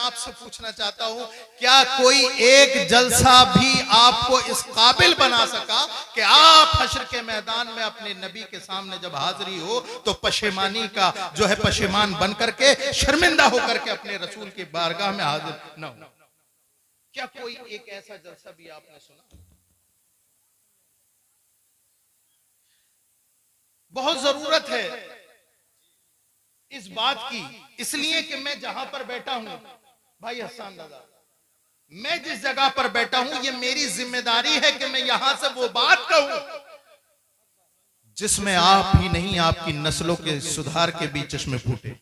आपसे पूछना चाहता हूं, क्या कोई एक जलसा भी आपको इस काबिल बना सका कि आप हश्र के मैदान में अपने नबी के सामने जब हाजिरी हो तो पशेमानी का जो है पशेमान बन करके शर्मिंदा होकर के अपने रसूल की बारगाह में हाजिर न हो? क्या कोई एक ऐसा जलसा भी आपने सुना? बहुत जरूरत है इस बात की, इसलिए कि मैं जहां पर बैठा हूं भाई हसन दादा, मैं जिस जगह पर बैठा हूं ये मेरी जिम्मेदारी है कि मैं यहां से वो बात कहूं जिसमें आप ही नहीं आपकी नस्लों के सुधार के भी चश्मे फूटे।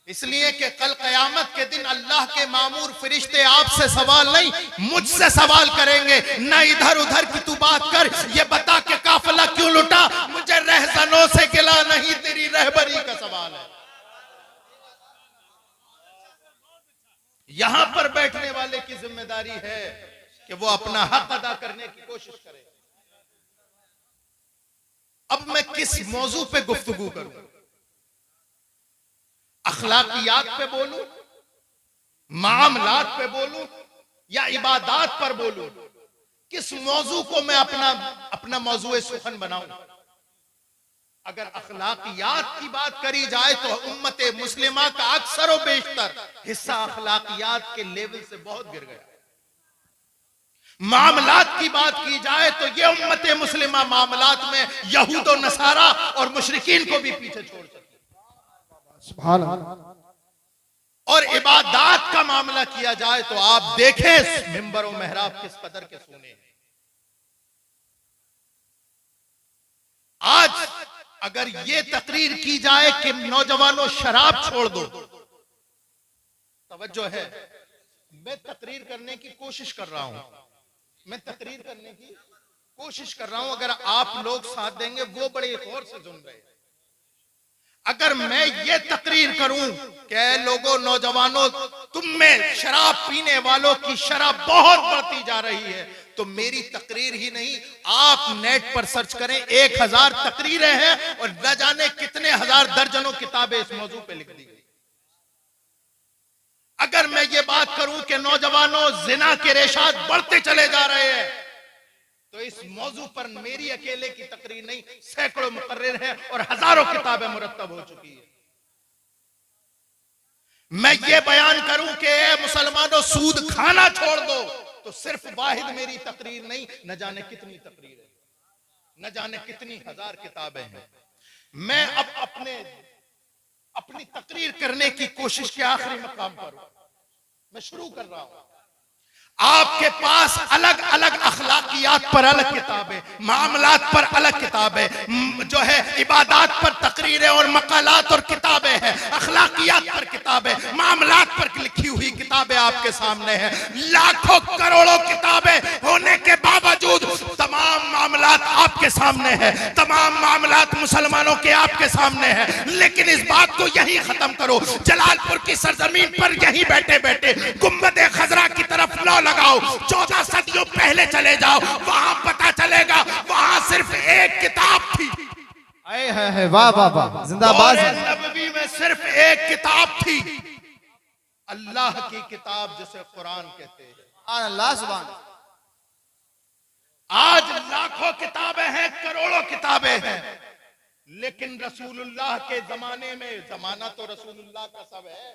इसलिए कि कल कयामत के दिन अल्लाह के मामूर फरिश्ते आपसे सवाल नहीं मुझसे सवाल करेंगे, ना इधर उधर की तू बात कर, ये बता के काफिला क्यों लुटा, मुझे रहज़नों से गिला नहीं तेरी रहबरी का सवाल है। यहां पर बैठने वाले की जिम्मेदारी है कि वो अपना हक अदा करने की कोशिश करे। अब मैं किस मौजू पे गुफ्तगू करूं? अखलाकियात पे बोलूं, मामलात पे बोलूं या इबादात पर बोलूं? किस मौजू को मैं अपना मौजू सुखन बनाऊं? अगर अखलाकियात की बात करी जाए तो उम्मत मुस्लिमा का अक्सर और बेशतर हिस्सा अखलाकियात के लेवल से बहुत गिर गया। मामलात की बात की जाए तो ये उम्मत मुस्लिमा मामलात में यहूद और नसारा और मुशरिकीन को भी पीछे छोड़ सकती। और इबादात का मामला किया जाए तो आप देखें मिंबर और मेहराब किस कदर के सोने हैं। आज अगर ये तकरीर की जाए कि नौजवानों शराब छोड़ दो, तवज्जो है, मैं तकरीर करने की कोशिश कर रहा हूं, मैं तकरीर करने की कोशिश कर रहा हूं, अगर आप लोग साथ देंगे वो बड़े गौर से सुन रहे हैं। अगर मैं ये तकरीर करूं कि लोगों नौजवानों तुम में शराब पीने वालों की शराब बहुत बढ़ती जा रही है, तो मेरी तकरीर ही नहीं आप नेट पर सर्च करें 1000 तकरीरें हैं और न जाने कितने हजार दर्जनों किताबें इस मौजू पे लिख दी गई। अगर मैं ये बात करूं कि नौजवानों जिना के रेशात बढ़ते चले जा रहे हैं, तो इस मौजू पर मेरी अकेले की तकरीर नहीं सैकड़ों मुकर्रिर हैं और हजारों किताबें मुरत्तब हो चुकी है। मैं ये बयान करूं कि मुसलमानों सूद खाना छोड़ दो, तो सिर्फ वाहिद मेरी तकरीर नहीं, न जाने कितनी तकरीर है, न जाने कितनी हजार किताबें हैं। मैं अब अपनी तकरीर करने की कोशिश के आखिरी मकाम पर हूं, मैं शुरू कर रहा हूं। आपके पास अलग अलग अखलाकियात पर अलग किताबें, मामलात पर अलग किताबें, जो है इबादात पर तकरीरें और मकालात और किताबें हैं, अखलाकियात पर किताबें, मामलात पर लिखी हुई किताबें आपके सामने हैं। लाखों करोड़ों किताबें होने के बावजूद तमाम मामलात आपके सामने हैं, तमाम मामलात मुसलमानों के आपके सामने हैं। लेकिन इस बात को यही खत्म करो, जलालपुर की सरजमीन पर यही बैठे बैठे गुंबद खजरा की तरफ लौ लगाओ, 14 सदियों पहले चले जाओ, वहां पता चलेगा वहां सिर्फ एक किताब थी। है वाह वाह वाह, जिंदाबाद। नबवी में सिर्फ एक किताब थी, अल्लाह की किताब जिसे कुरान कहते हैं। अल्लाह सुभान। आज लाखों किताबें हैं, करोड़ों किताबें हैं, लेकिन रसूलुल्लाह के जमाने में, जमाना तो रसूलुल्लाह का सब है,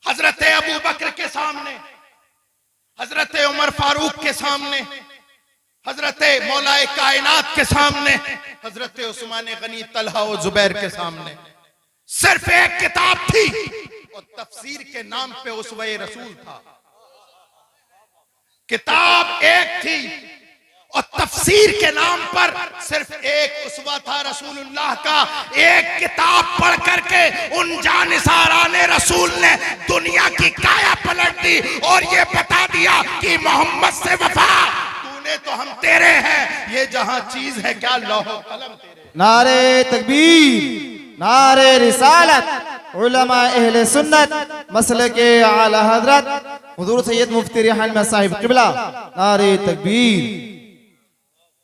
हजरत अबू बकर के सामने, हजरत उमर फारूक के सामने, हजरत मौलाए कायनात के सामने, हजरत उस्मान गनी, तलहा और जुबैर के सामने सिर्फ एक किताब थी और तफसीर के नाम पे उसवे रसूल था। किताब एक थी और तफसीर के नाम पर सिर्फ एक उसवा था रसूलुल्लाह का। एक किताब पढ़ करके उन जानिसाराने रसूल ने दुनिया की काया पलट दी और ये बता दिया कि मोहम्मद से वफा, तूने तो हम तेरे हैं, ये जहां चीज है क्या लौह कलम तेरे। नारे तकबीर, नारे रिसालत, उलमा अहले सुन्नत मसलके आला हजरत हुजूर सैयद मुफ्ती रिहान साहिब किबला, नारे तकबीर।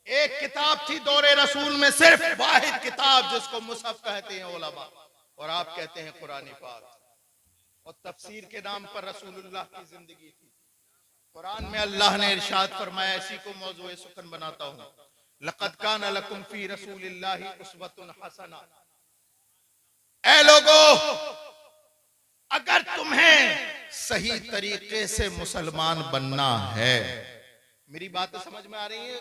एक किताब थी दौरे रसूल में, सिर्फ वाहिद किताब जिसको मुसहफ कहते हैं उलमा, और आप कहते हैं कुरान पाक। और तफसीर के नाम पर रसूलुल्लाह की जिंदगी थी। कुरान में अल्लाह ने इरशाद फरमाया, इसी को मौजूए सुखन बनाता हूं, लक़द कान लकुम फी रसूलिल्लाहि उस्वतुन हसना। ऐ लोगो, अगर तुम्हें सही तरीके से मुसलमान बनना है, मेरी बात समझ में आ रही है?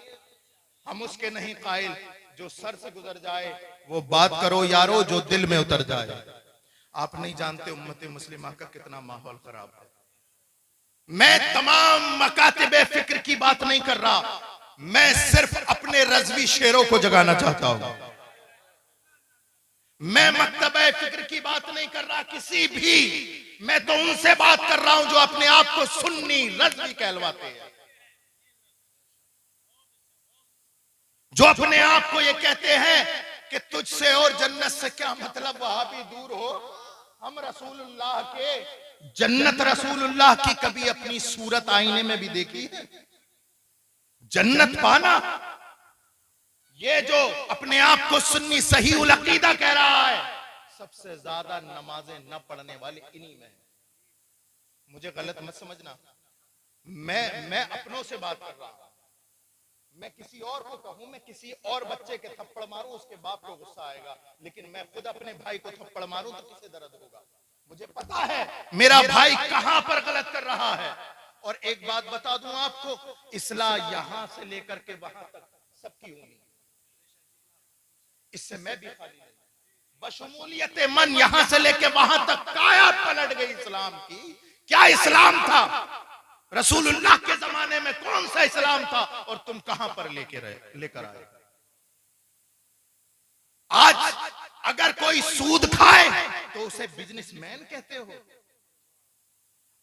हम उसके नहीं कायल जो सर से गुजर जाए, वो बात करो यारो जो दिल में उतर जाए। आप नहीं जानते उम्मत मुस्लिमा का कितना माहौल खराब है। मैं तमाम मकातिबे फिक्र की बात नहीं कर रहा, मैं सिर्फ अपने रज़वी शेरों को जगाना चाहता हूं। मैं मकतबे फिक्र की बात नहीं कर रहा किसी भी, मैं तो उनसे बात कर रहा हूं जो अपने आप को सुन्नी रज़वी कहलवाते हैं, जो अपने आप को ये कहते हैं कि तुझसे और जन्नत से क्या मतलब, वहां भी दूर हो। हम रसूलुल्लाह के, जन्नत रसूलुल्लाह की कभी अपनी सूरत आईने में भी देखी है? जन्नत पाना, ये जो अपने आप को सुन्नी सही उल अकीदा कह रहा है, सबसे ज्यादा नमाजें न पढ़ने वाले इन्हीं में। मुझे गलत मत समझना, मैं अपनों से बात कर रहा हूं। मैं किसी और को कहूं, मैं किसी और बच्चे के थप्पड़ मारूं, उसके बाप को गुस्सा आएगा, लेकिन मैं खुद अपने भाई को थप्पड़ मारूं तो किसे दर्द होगा? मुझे पता है मेरा भाई कहां पर गलत कर रहा है। और एक बात बता दूं आपको, इस्लाह यहां से लेकर के वहां तक सबकी होनी, इससे मैं भी खाली नहीं। बशमूलियत मन यहां से लेके वहां तक काया पलट गई इस्लाम की। क्या इस्लाम था? रसूलुल्लाह के जमाने में कौन सा इस्लाम था और तुम कहां पर लेकर आए? आज अगर कोई सूद खाए तो उसे बिजनेसमैन कहते हो,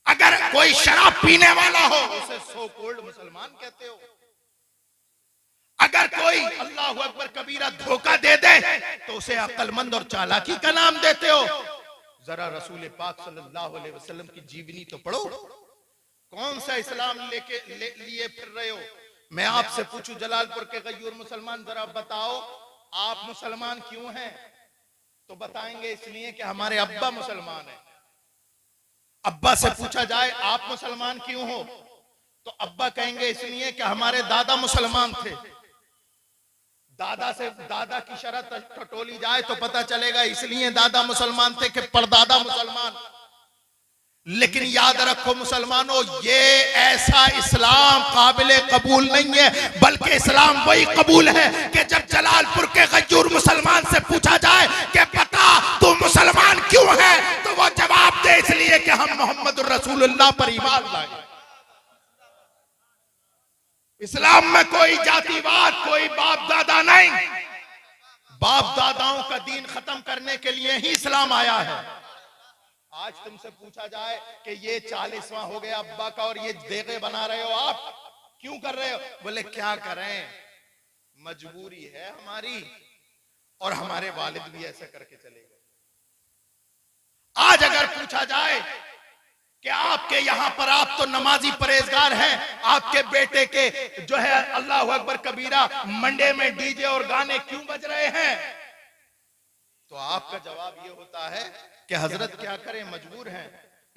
अगर कोई शराब पीने वाला हो उसे सो कोल्ड मुसलमान कहते हो, अगर कोई अल्लाह अकबर कबीरा धोखा दे दे तो उसे अक्लमंद और चालाकी का नाम देते हो। जरा रसूल पाक सल्लल्लाहु अलैहि वसल्लम की जीवनी तो पढ़ो। कौन सा इस्लाम लिए फिर रहे हो? मैं आपसे पूछूं, जलालपुर के गयूर मुसलमान, जरा बताओ आप मुसलमान क्यों हैं? तो बताएंगे इसलिए कि हमारे अब्बा मुसलमान हैं। अब्बा से पूछा जाए आप मुसलमान क्यों हो, तो अब्बा कहेंगे इसलिए कि हमारे दादा मुसलमान थे। दादा की शरत टटोली जाए तो पता चलेगा इसलिए दादा मुसलमान थे कि परदादा मुसलमान। लेकिन याद रखो मुसलमानों, ये ऐसा इस्लाम काबिल कबूल नहीं है, बल्कि इस्लाम वही कबूल है कि जब जलालपुर के गयूर मुसलमान से पूछा जाए कि पता तू मुसलमान क्यों है, तो वो जवाब दे इसलिए कि हम मोहम्मद रसूलुल्लाह पर ईमान लाए। इस्लाम में कोई जातिवाद, कोई बाप दादा नहीं। बाप दादाओं का दीन खत्म करने के लिए ही इस्लाम आया है। आज तुमसे पूछा जाए कि ये 40वां हो गया अब्बा का और ये देगे बना रहे हो आप, क्यों कर रहे हो? बोले क्या करें, मजबूरी है हमारी, और हमारे वालिद भी ऐसे करके चले गए। आज अगर पूछा जाए कि आपके यहां पर, आप तो नमाजी परहेजगार हैं, आपके बेटे के जो है अल्लाह अकबर कबीरा मंडे में डीजे और गाने क्यों बज रहे हैं, तो आपका जवाब ये होता है कि हजरत क्या करें, मजबूर हैं।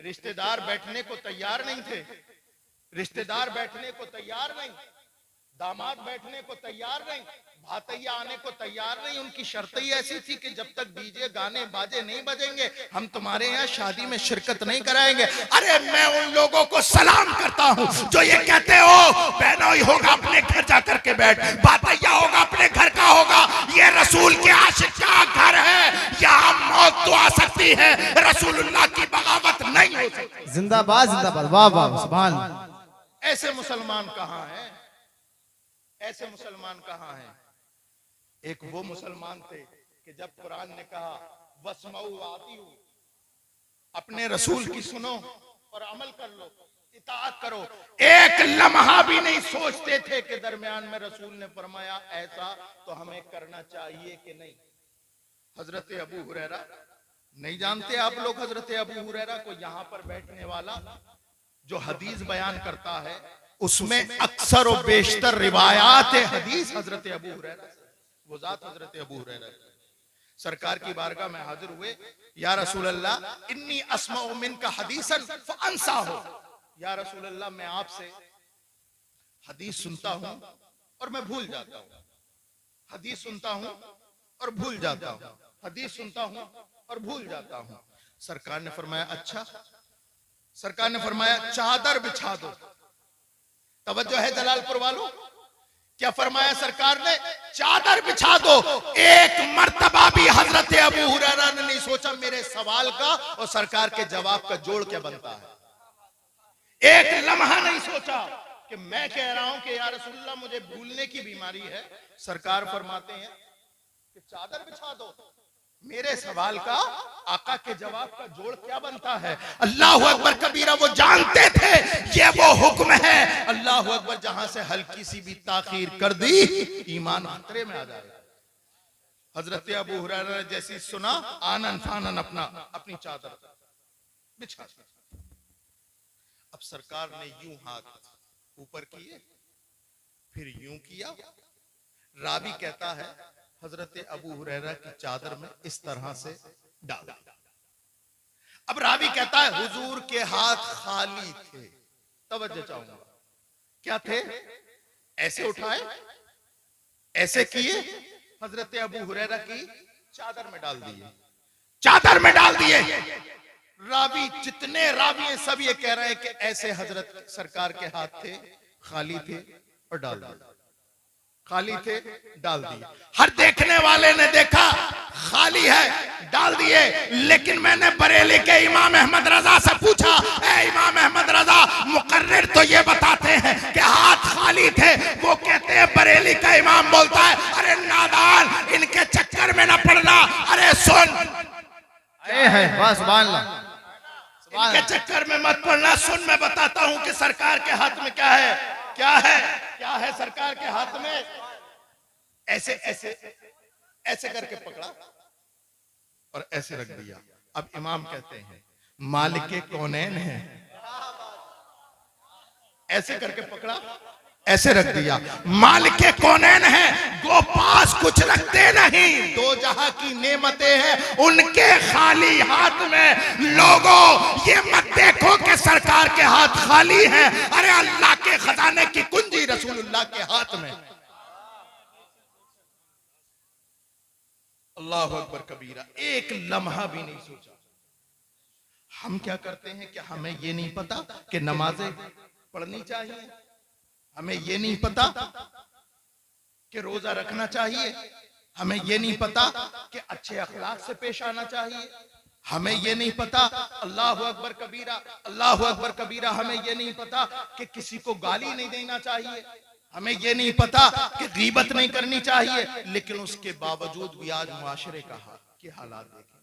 रिश्तेदार बैठने को तैयार नहीं थे, रिश्तेदार बैठने को तैयार नहीं, दामाद बैठने को तैयार नहीं, भातैया आने को तैयार नहीं। उनकी शर्त ही ऐसी थी कि जब तक डीजे गाने बाजे नहीं बजेंगे हम तुम्हारे यहाँ शादी में शिरकत नहीं कराएंगे। अरे मैं उन लोगों को सलाम करता हूँ जो ये कहते हो बहनोई होगा अपने घर जाकर के बैठ, भातैया होगा अपने घर का होगा, ये रसूल के आशिक का घर है, यहाँ मौत तो आ सकती है, रसूलुल्लाह की बगावत नहीं हो सकती। जिंदाबाद जिंदाबाद, वाह वाह सुभान। ऐसे मुसलमान कहाँ हैं? ऐसे मुसलमान कहाँ हैं? एक वो मुसलमान थे कि जब कुरान ने कहा वस्मऊ आतिऊ, अपने रसूल की सुनो और अमल कर लो, इताअत करो, एक लम्हा भी नहीं सोचते थे कि दरमियान में रसूल ने फरमाया ऐसा तो हमें करना चाहिए कि नहीं। हजरत अबू हुरैरा, नहीं जानते आप लोग हजरत अबू हुरैरा को? यहाँ पर बैठने वाला जो हदीस बयान करता है उसमें अक्सर और बेशतर रिवायात हदीस हजरत अबू हुरैरा, वो जात हजरत अबू हुरैरा। सरकार की बारगाह में हाजिर हुए, या रसूल अल्लाह इन्नी अस्माउ मिनका हदीसन फअंसा हो, या रसूल अल्लाह मैं आपसे हदीस सुनता हूं और मैं भूल जाता हूं, हदीस सुनता हूं और भूल जाता हूं, हदीस सुनता हूं और भूल जाता हूं। सरकार ने फरमाया अच्छा, सरकार ने फरमाया चादर बिछा दो। तवज्जो है जलालपुर वालों, क्या फरमाया सरकार ने? चादर बिछा दो। एक मर्तबा भी हजरत अबू हुरैरा ने नहीं सोचा मेरे सवाल का और सरकार के जवाब का जोड़ क्या बनता है। एक लम्हा नहीं सोचा कि मैं कह रहा हूं कि या रसूलल्लाह मुझे भूलने की बीमारी है, सरकार फरमाते हैं कि चादर बिछा दो, मेरे सवाल का आका के जवाब का जोड़ क्या बनता है। अल्लाह अकबर कबीरा, वो जानते थे ये वो हुक्म है। अल्लाह अकबर, जहां से हल्की सी भी ताखीर कर दी ईमान खतरे में आ जाएगा। हजरत अबू हुरैरा ने जैसी सुना, आनन फानन अपनी चादर बिछा। अब सरकार ने यूं हाथ ऊपर किए, फिर यूं किया। रावी कहता है हजरत अबू हुरैरा की चादर में इस तरह से डाल दिया। अब रावी कहता है हुजूर के हाथ खाली थे। तवज्जो चाहूंगा, क्या थे? ऐसे उठाए, ऐसे किए, हजरत अबू हुरैरा की चादर में डाल दिए, चादर में डाल दिए। रावी, जितने रावी हैं सब ये कह रहे हैं कि ऐसे हजरत सरकार के हाथ थे, खाली थे और डाल दिए, खाली थे डाल दिए। हर देखने वाले ने देखा खाली है, डाल दिए। लेकिन मैंने बरेली के इमाम अहमद रजा से पूछा, ए इमाम अहमद रजा, मुकर्रिर तो ये बताते हैं कि हाथ खाली थे, वो कहते हैं, बरेली का इमाम बोलता है, अरे नादान, इनके चक्कर में ना पड़ना। अरे सुन, इनके चक्कर में मत पड़ना। सुन, मैं बताता हूं कि सरकार के हाथ में क्या है, क्या है, क्या है सरकार के हाथ में। ऐसे ऐसे ऐसे करके पकड़ा और ऐसे रख दिया। अब इमाम कहते हैं मालिक कौनैन है, ऐसे करके पकड़ा, ऐसे रख दिया। मालिक कौनैन है, गो पास कुछ रखते नहीं, दो जहां की नेमतें हैं उनके खाली हाथ में। लोगों, ये मत देखो कि सरकार के हाथ खाली हैं, अरे अल्लाह के खजाने की कुंजी रसूलुल्लाह के हाथ में। अल्लाह अकबर कबीरा, एक लम्हा भी नहीं सोचा। हम क्या करते हैं कि हमें ये नहीं पता कि नमाजें पढ़नी चाहिए, हमें ये नहीं पता कि रोजा रखना चाहिए, हमें ये नहीं पता कि अच्छे अखलाक से पेश आना चाहिए, हमें ये नहीं पता, अल्लाह अकबर कबीरा, अल्लाह अकबर कबीरा, हमें ये नहीं पता कि किसी को गाली नहीं देना चाहिए, हमें ये नहीं पता कि गीबत नहीं करनी चाहिए। लेकिन उसके बावजूद भी आज मुआशरे का हालात देखें।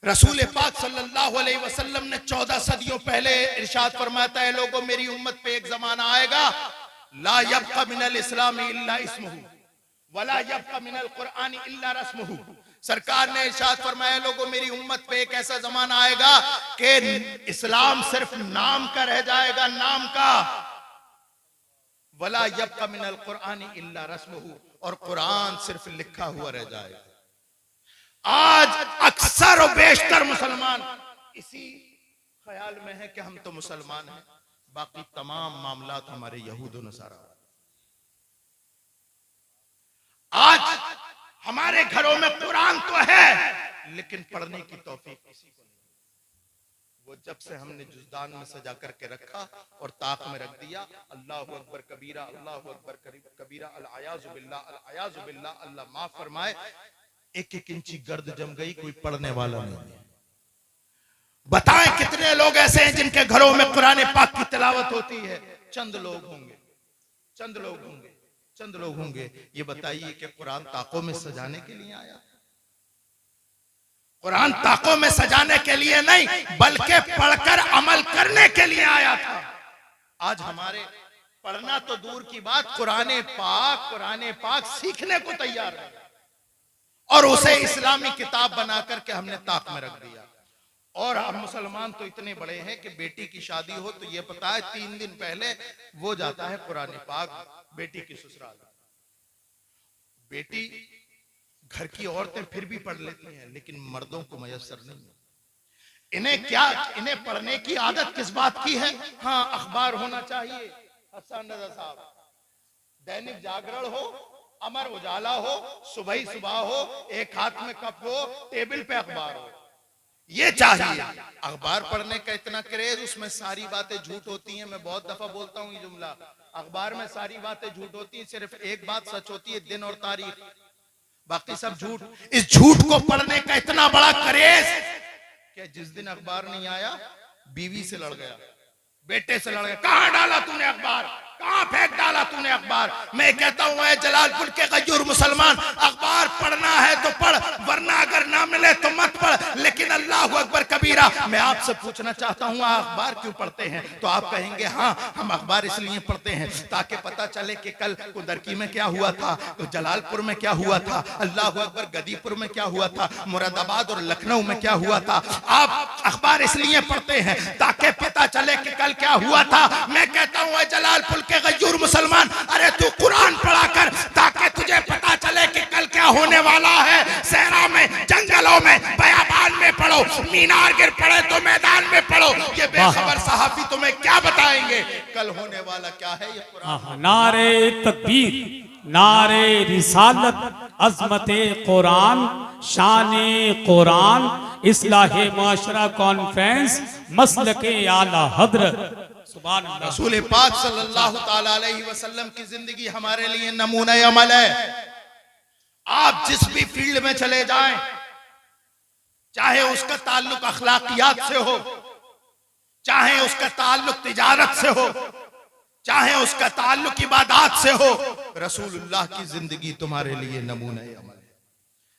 रसूल पाक सल्लल्लाहु अलैहि वसल्लम ने 14 सदियों पहले इरशाद फरमाया था, लोगों मेरी उम्मत पे एक जमाना आएगा, ला यब्का मिनल इस्लाम इल्ला इस्मुहु वला यब्का मिनल कुरआन इल्ला रस्मुहु। सरकार ने इरशाद फरमाया, लोगों मेरी उम्मत पे एक ऐसा जमाना आएगा कि इस्लाम सिर्फ नाम का रह जाएगा, नाम का। वला यब्का मिनल कुरआन इल्ला रस्मुहु, और कुरान सिर्फ लिखा हुआ रह जाएगा। आज अक्सर और बेशतर मुसलमान इसी ख्याल में है कि हम तो मुसलमान हैं, बाकी तमाम मामलात हमारे यहूद और नसारा। आज हमारे घरों में कुरान तो है, लेकिन पढ़ने की तौफीक किसी को नहीं। वो जब से हमने जुज़दान में सजा करके रखा और ताक में रख दिया, अल्लाह अकबर कबीरा, अल्लाह अकबर कबीरा, अल-अयाज़ु बिल्लाह, अल-अयाज़ु बिल्लाह, अल्लाह माफ फरमाए, एक एक इंची गर्द जम गई, कोई पढ़ने वाला नहीं है। बताएं कितने लोग ऐसे हैं जिनके घरों में कुरान पाक की तिलावत होती है? चंद लोग होंगे, चंद लोग होंगे, चंद लोग होंगे। ये बताइए कि कुरान ताकों में सजाने के लिए आया? कुरान ताकों में सजाने के लिए नहीं, बल्कि पढ़कर अमल करने के लिए आया था। आज हमारे पढ़ना तो दूर की बात, कुरान पाक सीखने को तैयार है और उसे इस्लामी किताब बना करके हमने ताक में रख दिया। और हम मुसलमान तो इतने बड़े हैं कि बेटी की शादी हो तो ये पता है 3 दिन पहले वो जाता है कुरान पाक बेटी की ससुराल। बेटी घर की औरतें फिर भी पढ़ लेती हैं, लेकिन मर्दों को मयसर नहीं। इन्हें पढ़ने की आदत किस बात की है? हाँ, अखबार होना चाहिए। हसन रजा साहब, दैनिक जागरण हो, अमर उजाला हो, सुबह हो, एक हाथ में कप हो, टेबल पे अखबार हो, ये चाहिए। अखबार पढ़ने का इतना क्रेज, उसमें सारी बातें झूठ होती हैं। मैं बहुत दफा बोलता हूँ ये जुमला, अखबार में सारी बातें झूठ होती हैं, सिर्फ एक बात सच होती है, दिन और तारीख, बाकी सब झूठ। इस झूठ को पढ़ने का इतना बड़ा क्रेज कि जिस दिन अखबार नहीं आया, बीवी से लड़ गया, बेटे से लड़ गया, कहां डाला तूने अखबार, कहां फेंक डाला तूने अखबार। मैं कहता हूं ऐ जलालपुर के गयूर मुसलमान, अखबार पढ़ना है तो पढ़, वरना अगर ना मिले तो मत पढ़। लेकिन अल्लाह अकबर कबीरा, मैं आपसे पूछना चाहता हूं, आप अखबार क्यों पढ़ते हैं? तो आप कहेंगे हाँ, हम अखबार इसलिए पढ़ते हैं ताकि पता चले कि कल कुदरकी में क्या हुआ था, तो जलालपुर में क्या हुआ था, अल्लाह अकबर गदीपुर में क्या हुआ था, मुरादाबाद और लखनऊ में क्या हुआ था। आप अखबार इसलिए पढ़ते हैं ताकि पता चले कि कल क्या हुआ था। मैं कहता हूं जलालपुर के गयूर मुसलमान, अरे तू कुरान पढ़ा कर ताकि तुझे पता चले कि कल क्या होने वाला है। सहरा में, जंगलों में, बयाबान में पढ़ो, मीनार गिर पड़े तो मैदान में पढ़ो। ये बेखबर सहाफी तुम्हें क्या बताएंगे कल होने वाला क्या है। ये कुरान। नारे तकबीर, नारे रिसालत, अजमते कुरान, शाने कुरान, इस्लाहे मुआशरा कॉन्फ्रेंस, मसलके आला हजरत। सुभान अल्लाह। रसूल पाक सल्लल्लाहु ताला अलैहि वसल्लम की जिंदगी हमारे लिए नमूना अमल है। आप जिस भी फील्ड में चले जाएं, चाहे उसका ताल्लुक अखलाकियात से हो, चाहे उसका ताल्लुक तिजारत से हो, चाहे उसका ताल्लुक इबादत से हो, रसूलुल्लाह की जिंदगी तुम्हारे लिए नमूना अमल है।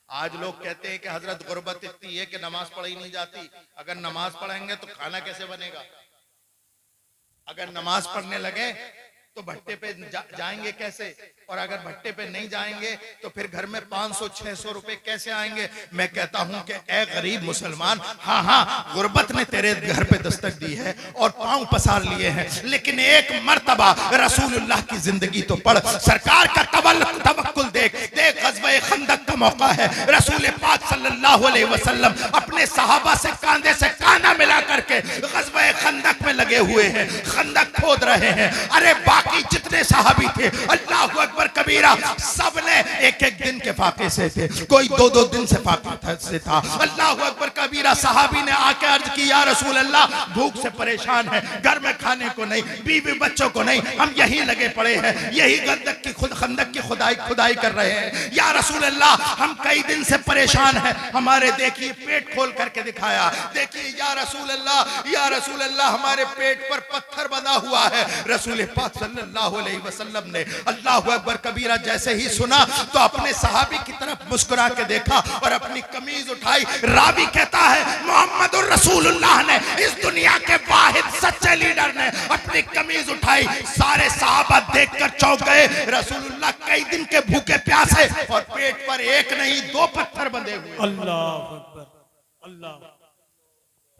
आज लोग कहते हैं कि हजरत गुर्बत इतनी है कि नमाज पढ़ी नहीं जाती। अगर नमाज पढ़ेंगे तो खाना कैसे बनेगा? अगर नमाज पढ़ने लगे तो भट्टे पे जाएंगे कैसे? और अगर भट्टे पे नहीं जाएंगे तो फिर घर में 500-600 रुपए कैसे आएंगे? मैं कहता हूं कि ए गरीब मुसलमान, हाँ हाँ, गुर्बत ने तेरे घर पे दस्तक दी है और पांव पसार लिए हैं, लेकिन एक मर्तबा रसूलुल्लाह की जिंदगी तो पढ़। सरकार का तवक्कुल देख। गज़वे खंदक का मौका है, रसूल पाक सल्लल्लाहु अलैहि वसल्लम अपने सहाबा से कांधे से कांधा मिला करके गज़वे खंदक में लगे हुए हैं, खंदक खोद रहे हैं। अरे बाकी जितने सहाबी थे, अल्लाह अकबर कबीरा, सब ने एक एक दिन के फाके से थे, कोई 2-2 दिन से फाका से था। अल्लाह अकबर कबीरा, सहाबी ने आके अर्ज की, या रसूल अल्लाह, भूख से परेशान है, घर में खाने को नहीं, बीवी बच्चों को नहीं, हम यहीं लगे पड़े हैं, यही खंदक की खुदाई कर रहे हैं। या रसूल अल्लाह, हम कई दिन से परेशान हैं, हमारे देखिए पेट खोल करके दिखाया, देखिए या रसूल अल्लाह, हमारे पेट पर पत्थर बंधा हुआ है। रसूल पाक सल्लल्लाहु अलैहि वसल्लम ने अल्लाह अकबर कबीरा जैसे ही सुना तो अपने सहाबी की तरफ मुस्कुरा के देखा और अपनी कमीज उठाई। रावी कहता है मोहम्मदुर रसूलुल्लाह ने, इस दुनिया के वाहिद सच्चे लीडर ने अपनी कमीज उठाई। सारे सहाबा देखकर चौंक गए। रसूलुल्लाह कई दिन के भूखे प्यासे और पेट पर एक नहीं 2 पत्थर बंधे हुए। अल्लाह अकबर, अल्लाह।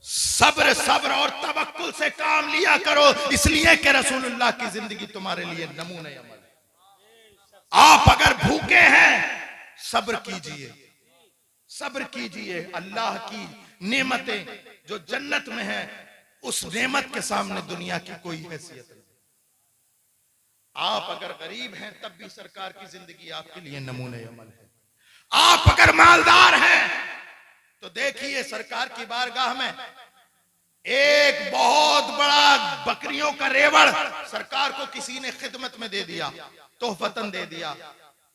सब्र और तवक्कुल से काम लिया करो, इसलिए कि रसूलुल्लाह की जिंदगी तुम्हारे लिए नमूने अमल है। आप अगर भूखे हैं, सब्र कीजिए, सब्र कीजिए। अल्लाह की नेमतें जो जन्नत में है, उस नेमत के सामने दुनिया की कोई हैसियत नहीं। आप अगर गरीब हैं, तब भी सरकार की जिंदगी आपके लिए नमूने अमल है। आप अगर मालदार हैं तो देखिए, सरकार की बारगाह में एक बहुत बड़ा बकरियों का रेवड़ सरकार को किसी ने खिदमत में दे दिया, तोहफतन दे दिया।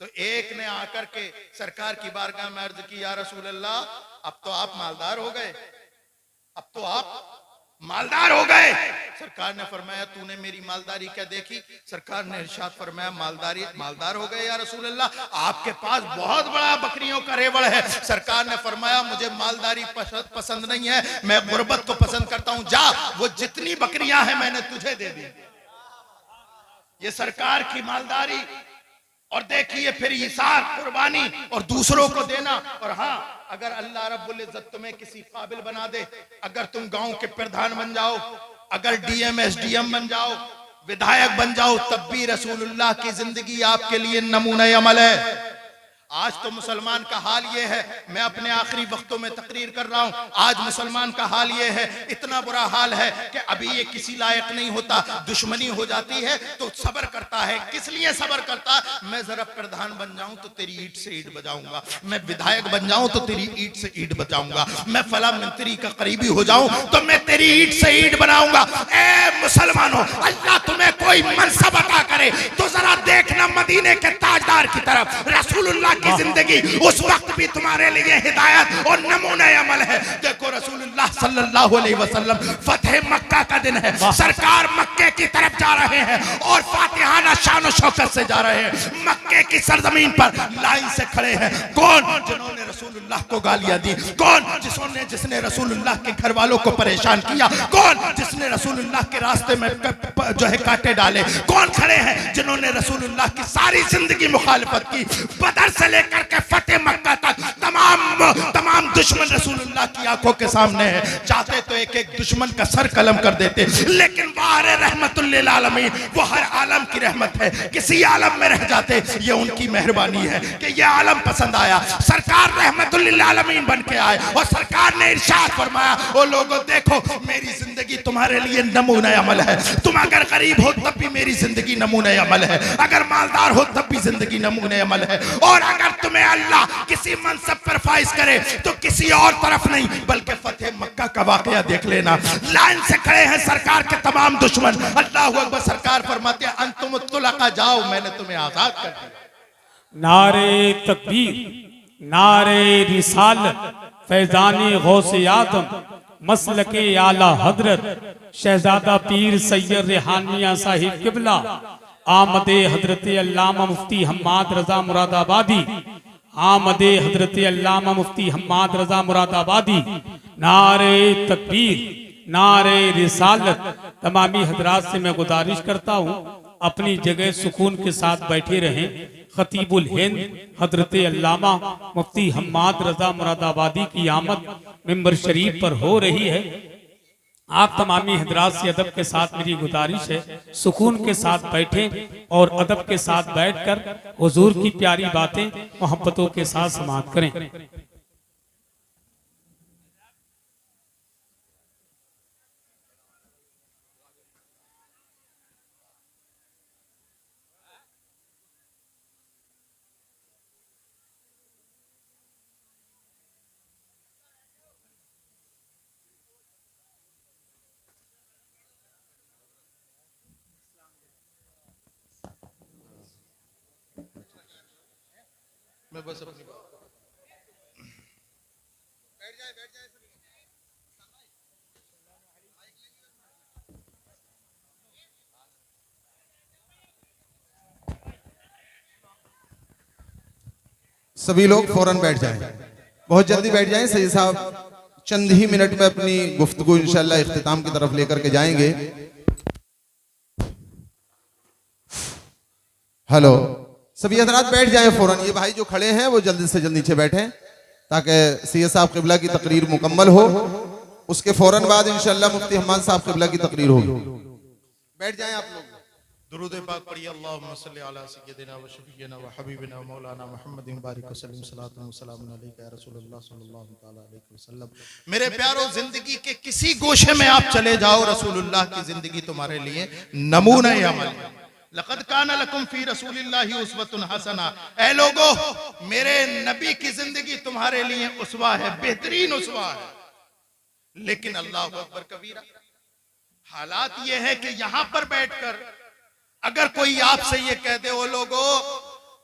तो एक ने आकर के सरकार की बारगाह में अर्ज की, या रसूल अल्लाह, अब तो आप मालदार हो गए, अब तो आप मालदार हो गए। सरकार ने फरमाया, तूने मेरी मालदारी क्या देखी? सरकार ने इरशाद फरमाया, मालदार हो गए या रसूल अल्लाह, आपके पास बहुत बड़ा बकरियों का रेवड़ है। सरकार ने फरमाया, मुझे मालदारी पसंद नहीं है, मैं गुर्बत को पसंद करता हूं, जा वो जितनी बकरियां हैं मैंने तुझे दे दी। ये सरकार की मालदारी। और देखिए फिर इसार, कुर्बानी और दूसरों को देना। और हाँ, अगर अल्लाह रब्बुल इज्जत तुम्हें किसी काबिल बना दे, अगर तुम गांव के प्रधान बन जाओ, अगर डीएम एसडीएम बन जाओ, विधायक बन जाओ, तब भी रसूलुल्लाह की जिंदगी आपके लिए नमूना अमल है। आज तो मुसलमान का हाल ये है, मैं अपने आखिरी वक्तों में तकरीर कर रहा हूं, आज मुसलमान का हाल ये है, इतना बुरा हाल है कि अभी ये किसी लायक नहीं होता, दुश्मनी हो जाती है तो सब्र करता है। किस लिए सब्र करता? मैं जरा प्रधान बन जाऊं तो तेरी ईंट से ईंट बजाऊंगा, मैं विधायक बन जाऊं तो तेरी ईंट से ईंट बजाऊंगा, मैं फला मंत्री का करीबी हो जाऊं तो मैं तेरी ईंट से ईंट बनाऊंगा। ए मुसलमानों, अल्लाह तुम्हें कोई मनसब अता करे तो जरा देखना मदीने के ताजदार की तरफ। रसूलुल्लाह की जिंदगी उस वक्त भी तुम्हारे लिए हिदायत और नमूने अमल है। देखो रसूलुल्लाह सल्लल्लाहु अलैहि वसल्लम, फतेह मक्का का दिन है, सरकार मक्के की तरफ जा रहे हैं और फातिहाना शान और शौकत से जा रहे हैं। मक्के की सरजमीन पर लाइन से खड़े हैं कौन? जिन्होंने रसूलुल्लाह को गालियां दी। कौन? जिसने रसूलुल्लाह के घर वालों को परेशान किया। कौन? जिसने रसूलुल्लाह के रास्ते में जो है कांटे डाले। कौन खड़े हैं जिन्होंने रसूलुल्लाह की सारी जिंदगी मुखालिफत की? बदर से लेकर के फतेह मक्का तक तमाम दुश्मन रसूलुल्लाह की आंखों के सामने है। चाहते तो एक एक दुश्मन का सर कलम कर देते, लेकिन बाहर रहमतुल लिल आलमीन, वो हर आलम की रहमत है। किसी आलम में रह जाते, ये उनकी मेहरबानी है कि ये आलम पसंद आया, सरकार रहमतुल लिल आलमीन बन के आए और सरकार ने इरशाद फरमाया, ओ लोगों देखो मेरी जिंदगी तुम्हारे लिए नमूना अमल है। तुम अगर गरीब हो तब भी मेरी जिंदगी नमूना अमल है, अगर मालदार हो तब भी जिंदगी नमूना अमल है, और अगर तुम्हें अल्लाह किसी मनसब पर फाइज करे तो किसी और तरफ नहीं बल्कि फतेह मक्का का वाकया देख लेना। लाइन से खड़े हैं सरकार के तमाम दुश्मन। अल्लाहु अकबर। सरकार फरमाते हैं अंतुम तुलका, जाओ मैंने तुम्हें आजाद कर दिया। नारे तकबीर, नारे रिसालत, फैजानी गौसे आदम, मसलके आला हजरत शहजादा पीर सैयद रेहानिया साहिब किबला, आमदे हजरत अल्लामा मुफ्ती हम्माद रजा मुरादाबादी, आमदे हजरत अल्लामा मुफ्ती हम्माद रजा मुरादाबादी। नारे तकबीर, नारे रिसालत। तमामी हजरात से मैं गुजारिश करता हूँ अपनी जगह सुकून के साथ बैठे रहें। खतीबुल हिंद हजरत अल्लामा मुफ्ती हम्माद रजा मुरादाबादी की आमद मिंबर शरीफ पर हो रही है। आप तमामी हजरात से अदब के साथ मेरी गुजारिश है, सुकून के साथ बैठें और अदब के साथ बैठकर हुजूर की प्यारी बातें मोहब्बतों के साथ समाअत करें। मैं बस अपनी बात सभी लोग फौरन बैठ जाएं, बहुत जल्दी बैठ जाएं। सैयद साहब चंद ही मिनट में अपनी गुफ्तगू इंशाल्लाह इख्तिताम की तरफ लेकर के जाएंगे। हेलो, सभी हजरात बैठ जाएं फौरन। ये भाई जो खड़े हैं वो जल्दी से जल्द नीचे बैठें ताकि सैयद साहब क़िबला की तकरीर मुकम्मल हो। उसके फौरन बाद इंशाल्लाह मुफ्ती हम्माद साहब क़िबला की तकरीर होगी। बैठ जाएं आप लोग। दुरूद पाक पढ़िए। अल्लाहुम्मा सल्ली अला सय्यिदिना व शफीना व हबीबिना व मौलाना मुहम्मदिन बारिक वसल्लम सलातु व सलामुन अलैका या रसूलुल्लाह सल्लल्लाहु तआला अलैहि वसल्लम। मेरे प्यारो, जिंदगी के किसी गोशे में आप चले जाओ, रसूलुल्लाह की जिंदगी तुम्हारे लिए नमूना अमल है। लक़द काना लकुम फी रसूलिल्लाहि उस्वतुन हसना। ऐ लोगो, मेरे नबी की जिंदगी तुम्हारे लिए उसवा है, बेहतरीन उसवा है। लेकिन अल्लाहु अकबर कबीरा, हालात ये है कि यहां पर बैठकर अगर कोई आपसे ये कह दे, ओ लोगो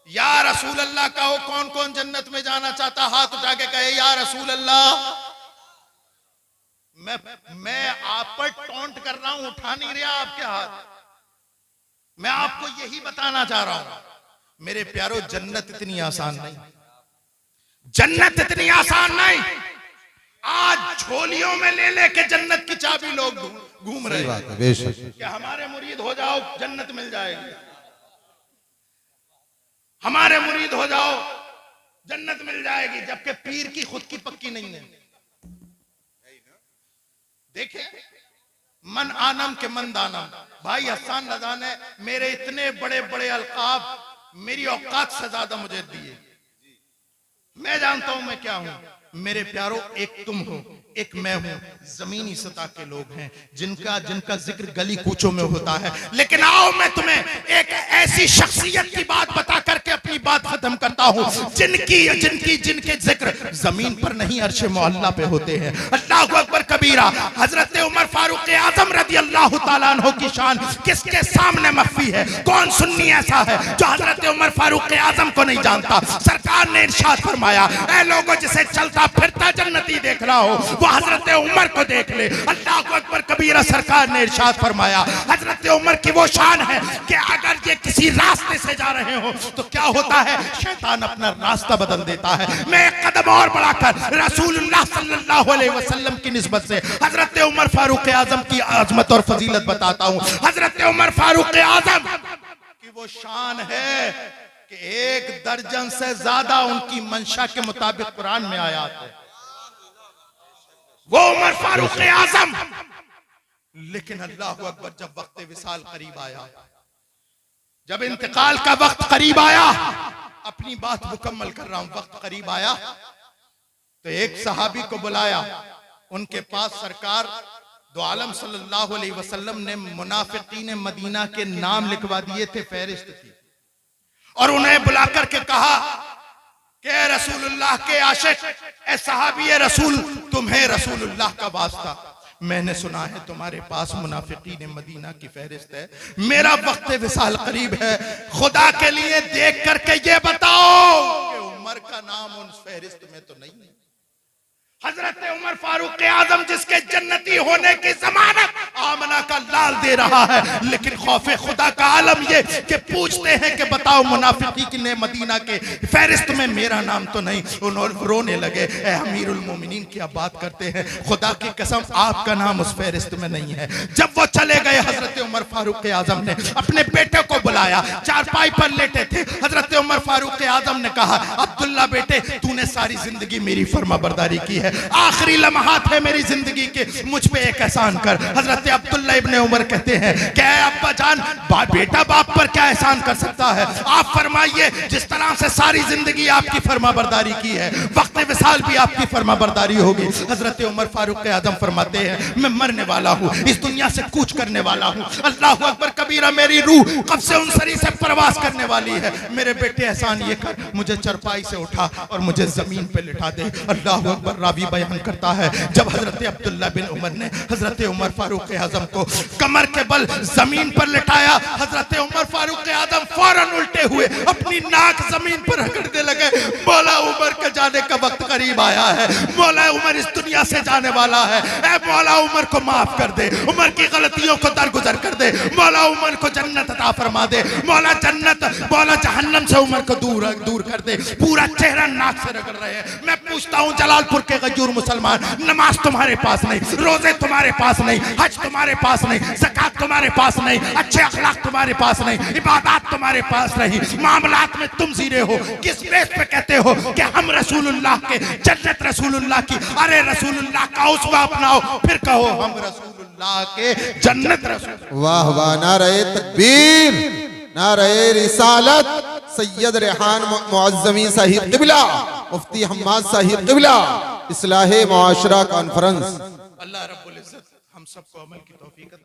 या रसूल अल्लाह का हो, कौन कौन जन्नत में जाना चाहता, हाथ उठा के कहे या रसूल अल्लाह। मैं आप पर टॉन्ट कर रहा हूं, उठा नहीं रहा आपके हाथ। मैं आपको यही बताना चाह रहा हूं मेरे प्यारो, जन्नत इतनी आसान नहीं, जन्नत इतनी आसान नहीं। आज झोलियों में ले लेके जन्नत की चाबी लोग घूम रहे हैं कि हमारे मुरीद हो जाओ जन्नत मिल जाएगी, हमारे मुरीद हो जाओ जन्नत मिल जाएगी, जबकि पीर की खुद की पक्की नहीं है। देखे मन आनम के मन दानम। भाई हसन रजा ने मेरे इतने बड़े बड़े अलकाब मेरी औकात से ज्यादा मुझे दिए, मैं जानता हूं मैं क्या हूं। मेरे प्यारो, एक तुम हो, एक मैं हूं। जमीनी सतह के लोग हैं जिनका जिक्र गली कूचों में होता है। लेकिन आओ मैं तुम्हें एक ऐसी शख्सियत की बात बता करके अपनी बात खत्म करता हूं जिनके जिक्र जमीन पर नहीं अर्शे मोहल्ला पे होते हैं। अल्लाहु अकबर कबीरा। हजरत उमर फारूक आजम रज़ी अल्लाह तआला अन्हु की शान किसके सामने मख्फी है? कौन सुन्नी ऐसा है जो हजरत उमर फारूक आजम को नहीं जानता? सरकार ने इरशाद फरमाया, ऐ लोगों जिसे चलता फिरता जन्नती देख रहा हो वो हजरत उमर को देख ले। अल्लाहु अकबर कबीरा। सरकार ने इरशाद फरमाया, हजरत उमर की वो शान है कि अगर ये किसी रास्ते से जा रहे हो तो क्या होता है, शैतान अपना रास्ता बदल देता है। मैं एक कदम और बढ़ाकर रसूलुल्लाह सल्लल्लाहु अलैहि वसल्लम की निस्बत से हजरत उमर फारूक आजम की आजमत और फजीलत बताता हूं। हजरत उमर फारूक आजम की वो शान है कि 1 दर्जन से ज्यादा उनकी मंशा के मुताबिक कुरान में आयात है। वो उमर फारूक आजम। लेकिन अल्लाहु अकबर, जब वक्त विसाल करीब आया, जब इंतकाल का वक्त करीब आया, अपनी बात मुकम्मल कर रहा हूं, वक्त करीब आया तो एक सहाबी को बुलाया। उनके पास सरकार दो आलम सल्लल्लाहु अलैहि वसल्लम ने मुनाफिकीन मदीना के नाम लिखवा दिए थे, फहरिस्त थी, और उन्हें बुलाकर के कहा कि रसूलुल्लाह के आशिक, ए सहाबी रसूल, तुम्हें रसूलुल्लाह का वास्ता, मैंने सुना है तुम्हारे पास मुनाफिकीन मदीना की फहरिस्त है, मेरा वक्त विसाल करीब है, खुदा के लिए देख करके ये बताओ कि उमर का नाम उन फहरिस्त में तो नहीं है। हजरत उमर फारूक आजम जिसके जन्नती होने की जमानत आमना का लाल दे रहा है, लेकिन खौफे खुदा का आलम ये कि पूछते हैं कि बताओ मुनाफिकीन मदीना के फहरिस्त में मेरा नाम तो नहीं। उन्होंने रोने लगे, ए अमीरुल मोमिनीन क्या बात करते हैं, खुदा की कसम आपका नाम उस फहरिस्त में नहीं है। जब वो चले गए, हजरत उमर फारूक आजम ने अपने बेटे को बुलाया, चारपाई पर लेटे थे। हजरत उमर फारूक आजम ने कहा, अब्दुल्ला बेटे, तूने सारी जिंदगी मेरी फर्माबरदारी की है, आखिरी लम्हात है मेरी जिंदगी के, मुझ पे एक एहसान कर। हजरत अब्दुल्ला इब्ने उमर कहते हैं, क्या अब्बा जान, बेटा बाप पर क्या एहसान कर सकता है? आप फरमाइए, जिस तरह से सारी जिंदगी आपकी फर्माबरदारी की है, वक्त विसाल भी आपकी फर्माबरदारी होगी। हजरत उमर फारूक आजम फरमाते हैं, मैं मरने वाला हूँ, इस दुनिया से कूच करने वाला हूँ। अल्लाहु अकबर कबीरा। मेरी रूह कब से उनसरी से प्रवास करने वाली है। मेरे बेटे एहसान ये कर, मुझे चरपाई से उठा और मुझे जमीन पे लिटा दे। अल्लाहु अकबर। रावी बयान करता है, जब हजरत अब्दुल्ला बिन उमर ने हजरत उमर फारूक आजम को कमर के बल जमीन पर लिटाया, हजरत उमर फारूक आजम फौरन उल्टे हुए अपनी नाक जमीन पर रगड़ने लगे। मौला उमर के जाने का वक्त करीब आया है, मौला उमर इस दुनिया से जाने वाला है, ऐ मौला उमर को माफ कर दे, उमर की गलतियों को दरगुजर कर दे, मौला उमर को जन्नत अता फरमा दे, मौला जन्नत, मौला जहन्नम से उमर को दूर कर दे। पूरा चेहरा नाक से रगड़ रहे हैं। मैं पूछता हूँ, जलालपुर के गजूर मुसलमान, नमाज तुम्हारे पास नहीं, रोजे तुम्हारे पास नहीं, हज तुम्हारे पास नहीं, ज़कात तुम्हारे पास नहीं, अच्छे अखलाक तुम्हारे पास नहीं, इबादत तुम्हारे पास नहीं, मामलात में तुम जीरे हो, किस बेस पे कहते हो कि हम रसूलुल्लाह के, जन्नत रसूलुल्लाह की? अरे रसूलुल्लाह का उसवा अपनाओ, फिर कहो हम रसूलुल्लाह के, जन्नत रसूल। वाह वाह, नारे तकबीर, नारे रिसालत। सैयद रेहान मुअज़्ज़मी साहिब क़िबला, मुफ्ती हम्माद साहिब क़िबला, इस्लाहे मुआशरा कॉन्फ्रेंस। अल्लाह रब्बुल इज्जत हम सबको अमल की तौफीक